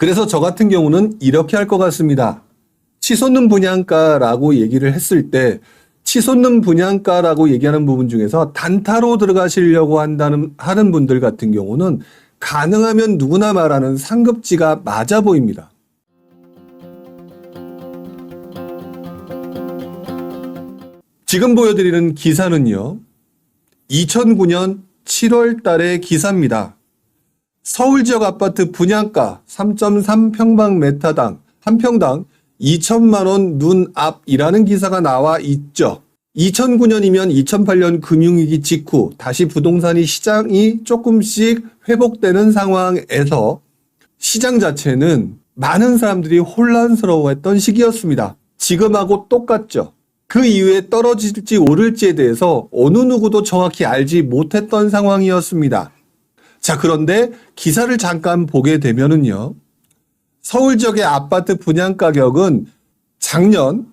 그래서 저 같은 경우는 이렇게 할 것 같습니다. 치솟는 분양가라고 얘기를 했을 때 치솟는 분양가라고 얘기하는 부분 중에서 단타로 들어가시려고 하는 분들 같은 경우는 가능하면 누구나 말하는 상급지가 맞아 보입니다. 지금 보여드리는 기사는요, 2009년 7월 달의 기사입니다. 서울 지역 아파트 분양가 3.3평방미터당 한 평당 2천만 원 눈앞이라는 기사가 나와 있죠. 2009년이면 2008년 금융위기 직후 다시 부동산이 시장이 조금씩 회복되는 상황에서 시장 자체는 많은 사람들이 혼란스러워했던 시기였습니다. 지금하고 똑같죠. 그 이후에 떨어질지 오를지에 대해서 어느 누구도 정확히 알지 못했던 상황이었습니다. 자, 그런데 기사를 잠깐 보게 되면은요, 서울 지역의 아파트 분양 가격은 작년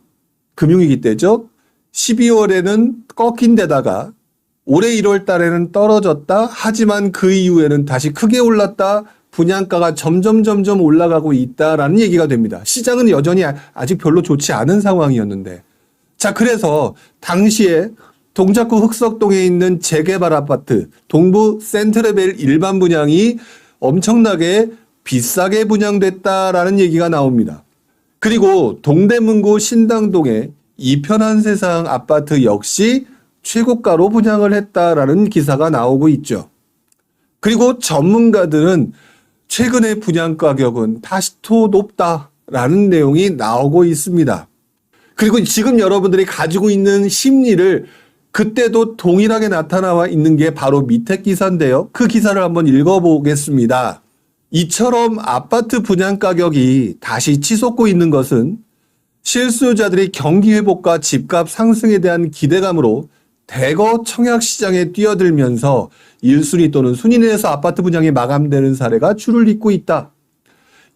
금융위기 때죠. 12월에는 꺾인 데다가 올해 1월 달에는 떨어졌다. 하지만 그 이후에는 다시 크게 올랐다. 분양가가 점점 올라가고 있다라는 얘기가 됩니다. 시장은 여전히 아직 별로 좋지 않은 상황이었는데. 자, 그래서 당시에 동작구 흑석동에 있는 재개발 아파트 동부 센트레벨 일반 분양이 엄청나게 비싸게 분양됐다라는 얘기가 나옵니다. 그리고 동대문구 신당동에 이편한 세상 아파트 역시 최고가로 분양을 했다라는 기사가 나오고 있죠. 그리고 전문가들은 최근의 분양 가격은 다시 또 높다라는 내용이 나오고 있습니다. 그리고 지금 여러분들이 가지고 있는 심리를 그때도 동일하게 나타나와 있는 게 바로 밑에 기사인데요. 그 기사를 한번 읽어보겠습니다. 이처럼 아파트 분양 가격이 다시 치솟고 있는 것은 실수요자들이 경기 회복과 집값 상승에 대한 기대감으로 대거 청약시장에 뛰어들면서 1순위 또는 순위 내에서 아파트 분양이 마감되는 사례가 줄을 잇고 있다.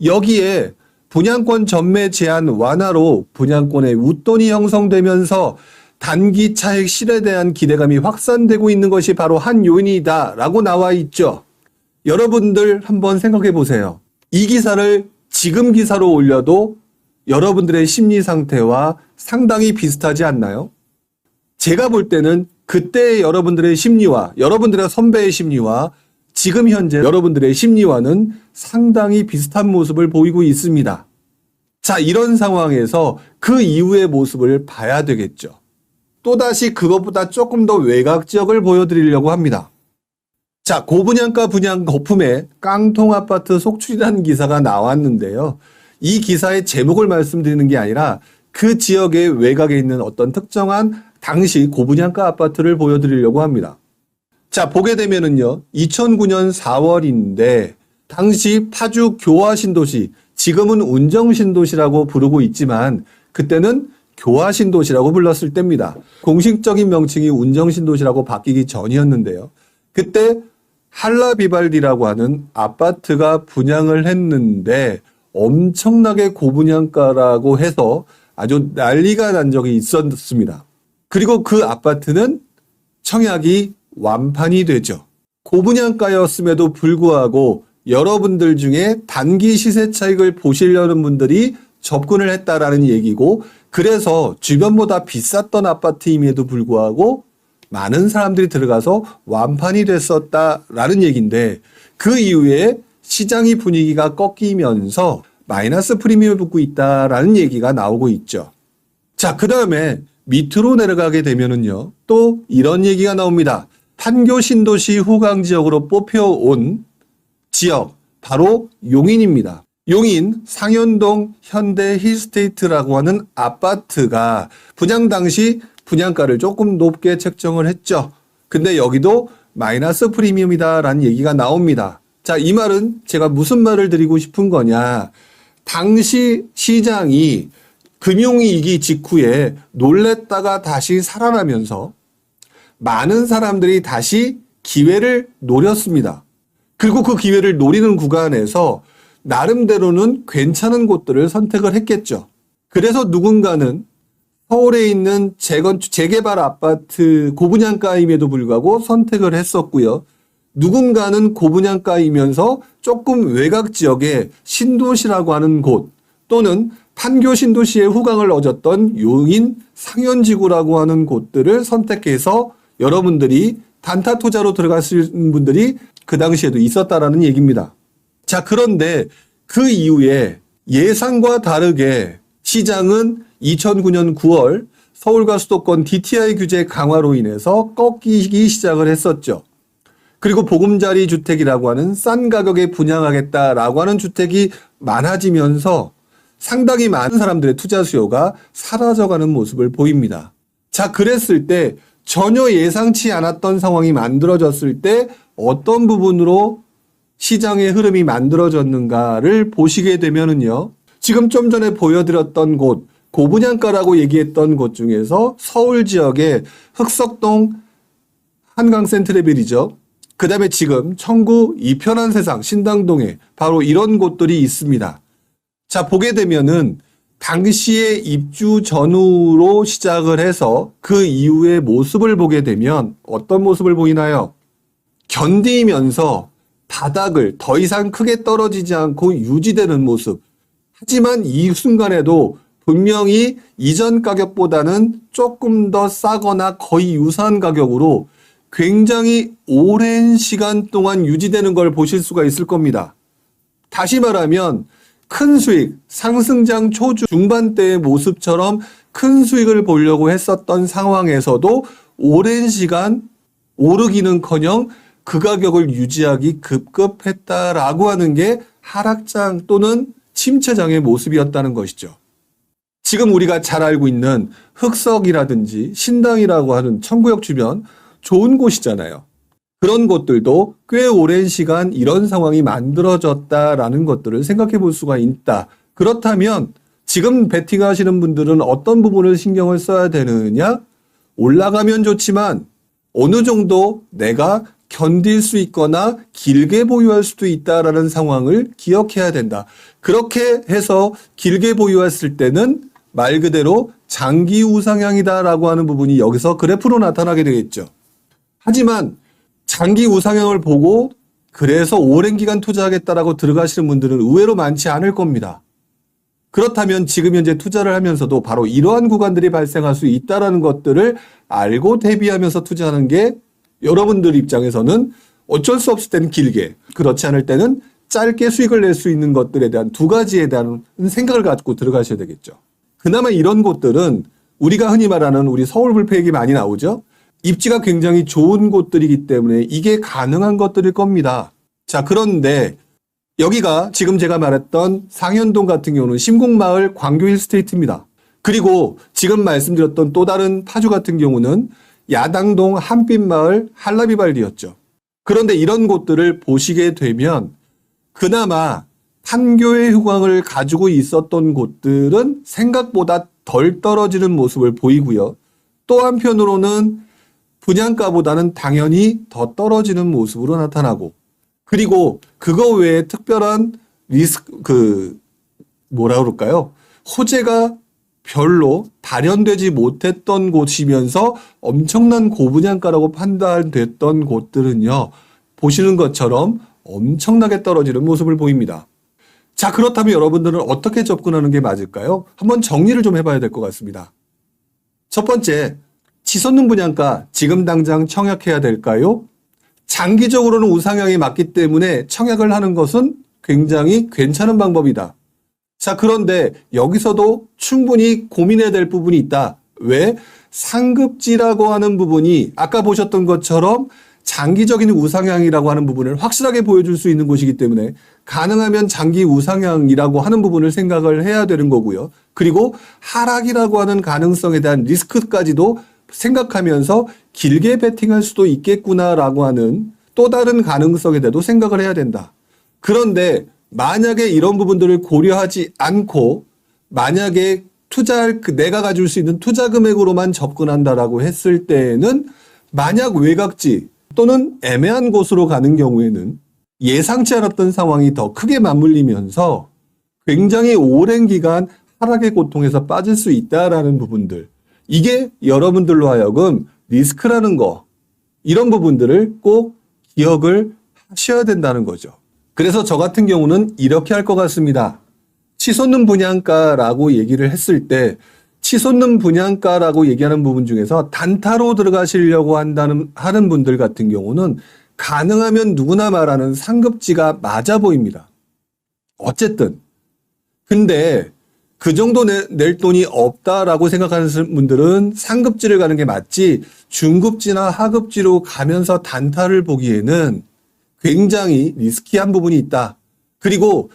여기에 분양권 전매 제한 완화로 분양권의 웃돈이 형성되면서 단기 차익 실에 대한 기대감이 확산되고 있는 것이 바로 한 요인이다라고 나와 있죠. 여러분들 한번 생각해 보세요. 이 기사를 지금 기사로 올려도 여러분들의 심리 상태와 상당히 비슷하지 않나요? 제가 볼 때는 그때의 여러분들의 심리와 여러분들의 선배의 심리와 지금 현재 여러분들의 심리와는 상당히 비슷한 모습을 보이고 있습니다. 자, 이런 상황에서 그 이후의 모습을 봐야 되겠죠. 또다시 그것보다 조금 더 외곽 지역을 보여드리려고 합니다. 자, 고분양가 분양 거품에 깡통 아파트 속출이라는 기사가 나왔는데요. 이 기사의 제목을 말씀드리는 게 아니라 그 지역의 외곽에 있는 어떤 특정한 당시 고분양가 아파트를 보여드리려고 합니다. 자, 보게 되면은요, 2009년 4월인데 당시 파주 교화신도시, 지금은 운정신도시라고 부르고 있지만 그때는 교화신도시라고 불렀을 때입니다. 공식적인 명칭이 운정신도시라고 바뀌기 전이었는데요. 그때 할라비발디라고 하는 아파트가 분양을 했는데 엄청나게 고분양가라고 해서 아주 난리가 난 적이 있었습니다. 그리고 그 아파트는 청약이 완판이 되죠. 고분양가였음에도 불구하고 여러분들 중에 단기 시세 차익을 보시려는 분들이 접근을 했다라는 얘기고, 그래서 주변보다 비쌌던 아파트임에도 불구하고 많은 사람들이 들어가서 완판이 됐었다라는 얘기인데, 그 이후에 시장의 분위기가 꺾이면서 마이너스 프리미엄을 붙고 있다라는 얘기가 나오고 있죠. 자, 그 다음에 밑으로 내려가게 되면은요, 또 이런 얘기가 나옵니다. 판교 신도시 후강 지역으로 뽑혀온 지역, 바로 용인입니다. 용인 상현동 현대 힐스테이트라고 하는 아파트가 분양 당시 분양가를 조금 높게 책정을 했죠. 근데 여기도 마이너스 프리미엄이다라는 얘기가 나옵니다. 자, 이 말은 제가 무슨 말을 드리고 싶은 거냐. 당시 시장이 금융위기 직후에 놀랬다가 다시 살아나면서 많은 사람들이 다시 기회를 노렸습니다. 그리고 그 기회를 노리는 구간에서 나름대로는 괜찮은 곳들을 선택을 했겠죠. 그래서 누군가는 서울에 있는 재개발 아파트 고분양가임에도 불구하고 선택을 했었고요. 누군가는 고분양가이면서 조금 외곽 지역의 신도시라고 하는 곳 또는 판교 신도시의 후광을 얻었던 용인 상현지구라고 하는 곳들을 선택해서 여러분들이 단타 투자로 들어가신 분들이 그 당시에도 있었다라는 얘기입니다. 자, 그런데 그 이후에 예상과 다르게 시장은 2009년 9월 서울과 수도권 DTI 규제 강화로 인해서 꺾이기 시작을 했었죠. 그리고 보금자리 주택이라고 하는 싼 가격에 분양하겠다라고 하는 주택이 많아지면서 상당히 많은 사람들의 투자 수요가 사라져가는 모습을 보입니다. 자, 그랬을 때 전혀 예상치 않았던 상황이 만들어졌을 때 어떤 부분으로 시장의 흐름이 만들어졌는가를 보시게 되면은요. 지금 좀 전에 보여드렸던 곳, 고분양가라고 얘기했던 곳 중에서 서울 지역의 흑석동 한강센트레빌이죠. 그 다음에 지금 청구 이편한 세상 신당동에 바로 이런 곳들이 있습니다. 자, 보게 되면은 당시에 입주 전후로 시작을 해서 그 이후의 모습을 보게 되면 어떤 모습을 보이나요? 견디면서 바닥을 더 이상 크게 떨어지지 않고 유지되는 모습. 하지만 이 순간에도 분명히 이전 가격보다는 조금 더 싸거나 거의 유사한 가격으로 굉장히 오랜 시간 동안 유지되는 걸 보실 수가 있을 겁니다. 다시 말하면 큰 수익, 상승장 초중 중반대의 모습처럼 큰 수익을 보려고 했었던 상황에서도 오랜 시간 오르기는커녕 그 가격을 유지하기 급급했다라고 하는 게 하락장 또는 침체장의 모습이었다는 것이죠. 지금 우리가 잘 알고 있는 흑석이라든지 신당이라고 하는 청구역 주변 좋은 곳이잖아요. 그런 곳들도 꽤 오랜 시간 이런 상황이 만들어졌다라는 것들을 생각해 볼 수가 있다. 그렇다면 지금 베팅하시는 분들은 어떤 부분을 신경을 써야 되느냐? 올라가면 좋지만 어느 정도 내가 견딜 수 있거나 길게 보유할 수도 있다라는 상황을 기억해야 된다. 그렇게 해서 길게 보유했을 때는 말 그대로 장기 우상향이다라고 하는 부분이 여기서 그래프로 나타나게 되겠죠. 하지만 장기 우상향을 보고 그래서 오랜 기간 투자하겠다라고 들어가시는 분들은 의외로 많지 않을 겁니다. 그렇다면 지금 현재 투자를 하면서도 바로 이러한 구간들이 발생할 수 있다는 것들을 알고 대비하면서 투자하는 게 여러분들 입장에서는 어쩔 수 없을 때는 길게, 그렇지 않을 때는 짧게 수익을 낼 수 있는 것들에 대한 두 가지에 대한 생각을 갖고 들어가셔야 되겠죠. 그나마 이런 곳들은 우리가 흔히 말하는 우리 서울 불패역이 많이 나오죠. 입지가 굉장히 좋은 곳들이기 때문에 이게 가능한 것들일 겁니다. 자, 그런데 여기가 지금 제가 말했던 상현동 같은 경우는 심곡마을 광교 힐스테이트입니다. 그리고 지금 말씀드렸던 또 다른 파주 같은 경우는 야당동 한빛마을 한라비발디였죠. 그런데 이런 곳들을 보시게 되면 그나마 판교의 후광을 가지고 있었던 곳들은 생각보다 덜 떨어지는 모습을 보이고요. 또 한편으로는 분양가보다는 당연히 더 떨어지는 모습으로 나타나고, 그리고 그거 외에 특별한 뭐라 그럴까요? 호재가 별로 발현되지 못했던 곳이면서 엄청난 고분양가라고 판단됐던 곳들은요, 보시는 것처럼 엄청나게 떨어지는 모습을 보입니다. 자, 그렇다면 여러분들은 어떻게 접근하는 게 맞을까요? 한번 정리를 좀 해봐야 될 것 같습니다. 첫 번째, 치솟는 분양가 지금 당장 청약해야 될까요? 장기적으로는 우상향이 맞기 때문에 청약을 하는 것은 굉장히 괜찮은 방법이다. 자, 그런데 여기서도 충분히 고민해야 될 부분이 있다. 왜? 상급지라고 하는 부분이 아까 보셨던 것처럼 장기적인 우상향이라고 하는 부분을 확실하게 보여줄 수 있는 곳이기 때문에 가능하면 장기 우상향이라고 하는 부분을 생각을 해야 되는 거고요. 그리고 하락이라고 하는 가능성에 대한 리스크까지도 생각하면서 길게 베팅할 수도 있겠구나라고 하는 또 다른 가능성에 대해도 생각을 해야 된다. 그런데 만약에 이런 부분들을 고려하지 않고 만약에 투자할 내가 가질 수 있는 투자 금액으로만 접근한다라고 했을 때에는 만약 외곽지 또는 애매한 곳으로 가는 경우에는 예상치 않았던 상황이 더 크게 맞물리면서 굉장히 오랜 기간 하락의 고통에서 빠질 수 있다라는 부분들, 이게 여러분들로 하여금 리스크라는 거, 이런 부분들을 꼭 기억을 하셔야 된다는 거죠. 그래서 저 같은 경우는 이렇게 할 것 같습니다. 치솟는 분양가라고 얘기를 했을 때 치솟는 분양가라고 얘기하는 부분 중에서 단타로 들어가시려고 하는 분들 같은 경우는 가능하면 누구나 말하는 상급지가 맞아 보입니다. 어쨌든. 근데 그 정도 낼 돈이 없다라고 생각하는 분들은 상급지를 가는 게 맞지 중급지나 하급지로 가면서 단타를 보기에는 굉장히 리스키한 부분이 있다. 그리고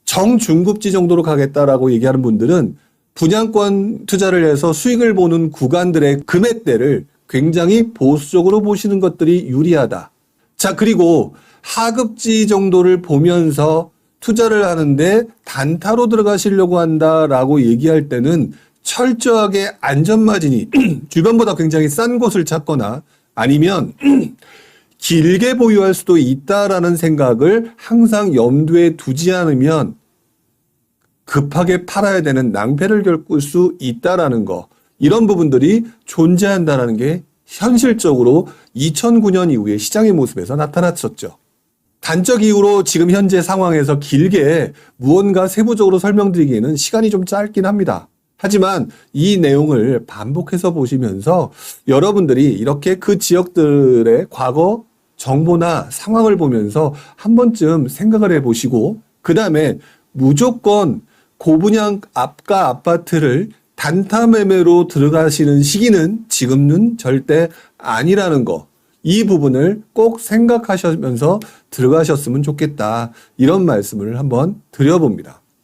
정중급지 정도로 가겠다라고 얘기하는 분들은 분양권 투자를 해서 수익을 보는 구간들의 금액대를 굉장히 보수적으로 보시는 것들이 유리하다. 자, 그리고 하급지 정도를 보면서 투자를 하는데 단타로 들어가시려고 한다라고 얘기할 때는 철저하게 안전마진이 주변보다 굉장히 싼 곳을 찾거나 아니면 길게 보유할 수도 있다라는 생각을 항상 염두에 두지 않으면 급하게 팔아야 되는 낭패를 겪을 수 있다라는 거. 이런 부분들이 존재한다는 게 현실적으로 2009년 이후에 시장의 모습에서 나타났었죠. 단적 이유로 지금 현재 상황에서 길게 무언가 세부적으로 설명드리기에는 시간이 좀 짧긴 합니다. 하지만 이 내용을 반복해서 보시면서 여러분들이 이렇게 그 지역들의 과거 정보나 상황을 보면서 한 번쯤 생각을 해보시고 그 다음에 무조건 고분양 앞가 아파트를 단타 매매로 들어가시는 시기는 지금은 절대 아니라는 거. 이 부분을 꼭 생각하시면서 들어가셨으면 좋겠다. 이런 말씀을 한번 드려봅니다.